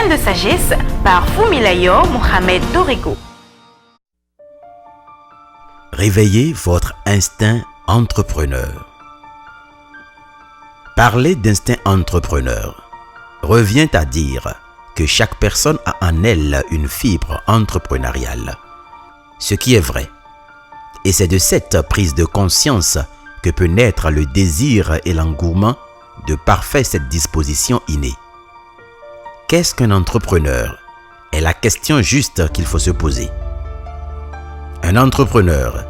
Graines de sagesse par Fumilayo Mohamed Dorigo. Réveillez votre instinct entrepreneur. Parler d'instinct entrepreneur revient à dire que chaque personne a en elle une fibre entrepreneuriale. Ce qui est vrai. Et c'est de cette prise de conscience que peut naître le désir et l'engouement de parfaire cette disposition innée. Qu'est-ce qu'un entrepreneur? Est la question juste qu'il faut se poser. Un entrepreneur,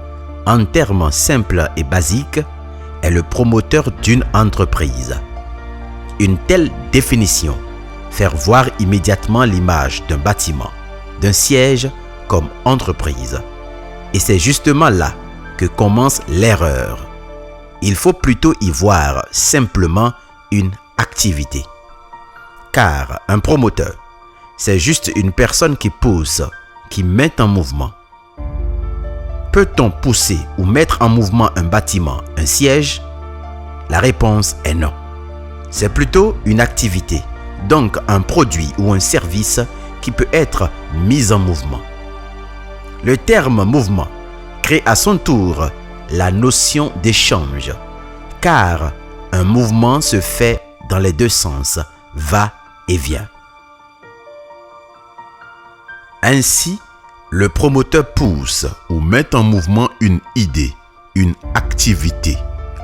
en termes simples et basiques, est le promoteur d'une entreprise. Une telle définition fait voir immédiatement l'image d'un bâtiment, d'un siège comme entreprise. Et c'est justement là que commence l'erreur. Il faut plutôt y voir simplement une activité. Car un promoteur, c'est juste une personne qui pousse, qui met en mouvement. Peut-on pousser ou mettre en mouvement un bâtiment, un siège? La réponse est non. C'est plutôt une activité, donc un produit ou un service qui peut être mis en mouvement. Le terme mouvement crée à son tour la notion d'échange, car un mouvement se fait dans les deux sens, va et vient. Ainsi, le promoteur pousse ou met en mouvement une idée, une activité,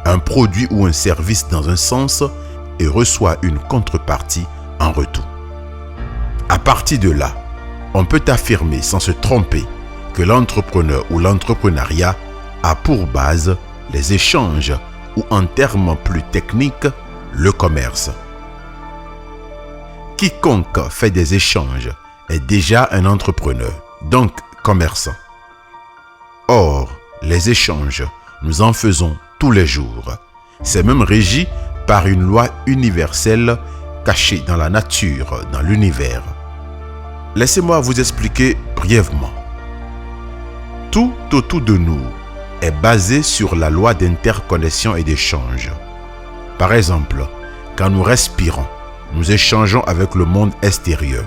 un produit ou un service dans un sens et reçoit une contrepartie en retour. À partir de là, on peut affirmer sans se tromper que l'entrepreneur ou l'entrepreneuriat a pour base les échanges ou en termes plus techniques, le commerce. Quiconque fait des échanges est déjà un entrepreneur, donc commerçant. Or, les échanges, nous en faisons tous les jours. C'est même régi par une loi universelle cachée dans la nature, dans l'univers. Laissez-moi vous expliquer brièvement. Tout autour de nous est basé sur la loi d'interconnexion et d'échange. Par exemple, quand nous respirons, nous échangeons avec le monde extérieur.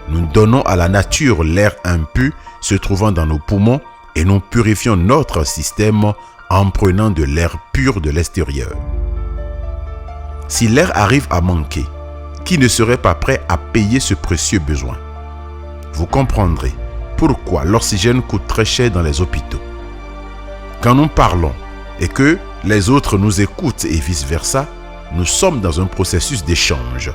Nous donnons à la nature l'air impur se trouvant dans nos poumons et nous purifions notre système en prenant de l'air pur de l'extérieur. Si l'air arrive à manquer, qui ne serait pas prêt à payer ce précieux besoin? Vous comprendrez pourquoi l'oxygène coûte très cher dans les hôpitaux. Quand nous parlons et que les autres nous écoutent et vice-versa, nous sommes dans un processus d'échange.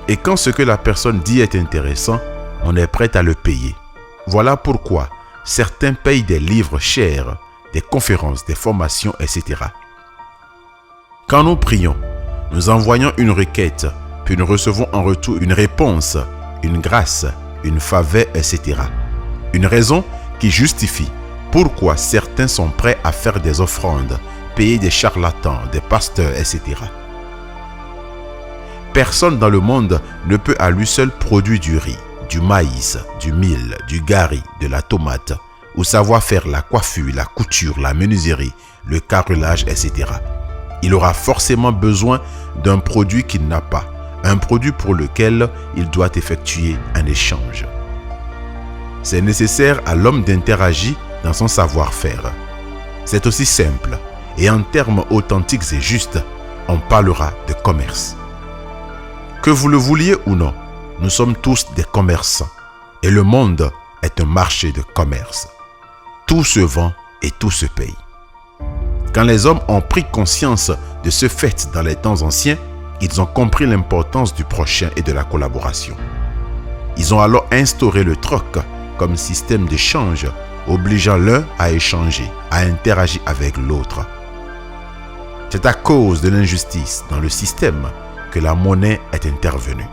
Et quand ce que la personne dit est intéressant, on est prêt à le payer. Voilà pourquoi certains payent des livres chers, des conférences, des formations, etc. Quand nous prions, nous envoyons une requête, puis nous recevons en retour une réponse, une grâce, une faveur, etc. Une raison qui justifie pourquoi certains sont prêts à faire des offrandes, payer des charlatans, des pasteurs, etc. Personne dans le monde ne peut à lui seul produire du riz, du maïs, du mil, du gari, de la tomate, ou savoir faire la coiffure, la couture, la menuiserie, le carrelage, etc. Il aura forcément besoin d'un produit qu'il n'a pas, un produit pour lequel il doit effectuer un échange. C'est nécessaire à l'homme d'interagir dans son savoir-faire. C'est aussi simple, et en termes authentiques et justes, on parlera de commerce. Que vous le vouliez ou non, nous sommes tous des commerçants, et le monde est un marché de commerce. Tout se vend et tout se paye. Quand les hommes ont pris conscience de ce fait dans les temps anciens, ils ont compris l'importance du prochain et de la collaboration. Ils ont alors instauré le troc comme système d'échange, obligeant l'un à échanger, à interagir avec l'autre. C'est à cause de l'injustice dans le système que la monnaie est intervenue.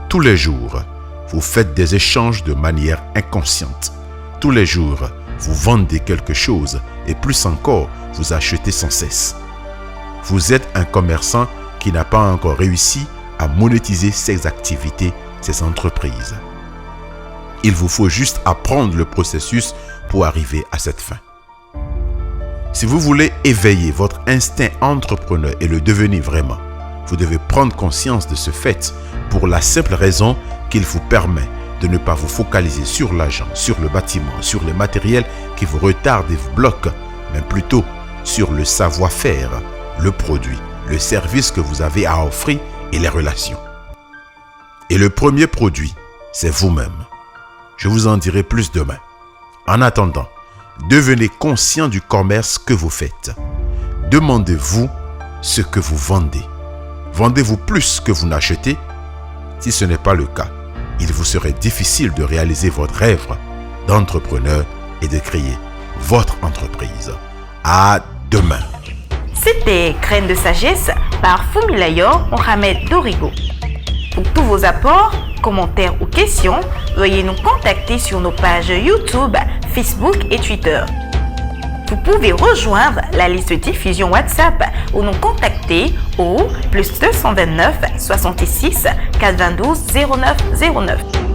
Tous les jours, vous faites des échanges de manière inconsciente. Tous les jours, vous vendez quelque chose et plus encore, vous achetez sans cesse. Vous êtes un commerçant qui n'a pas encore réussi à monétiser ses activités, ses entreprises. Il vous faut juste apprendre le processus pour arriver à cette fin. Si vous voulez éveiller votre instinct entrepreneur et le devenir vraiment, vous devez prendre conscience de ce fait pour la simple raison qu'il vous permet de ne pas vous focaliser sur l'argent, sur le bâtiment, sur les matériels qui vous retardent et vous bloquent, mais plutôt sur le savoir-faire, le produit, le service que vous avez à offrir et les relations. Et le premier produit, c'est vous-même. Je vous en dirai plus demain. En attendant, devenez conscient du commerce que vous faites. Demandez-vous ce que vous vendez. Vendez-vous plus que vous n'achetez? Si ce n'est pas le cas, il vous serait difficile de réaliser votre rêve d'entrepreneur et de créer votre entreprise. À demain. C'était Graines de sagesse par Fumilayo Mohamed Dorigo. Pour tous vos apports, commentaires ou questions, veuillez nous contacter sur nos pages YouTube, Facebook et Twitter. Vous pouvez rejoindre la liste de diffusion WhatsApp ou nous contacter au +229 66 422 09 09.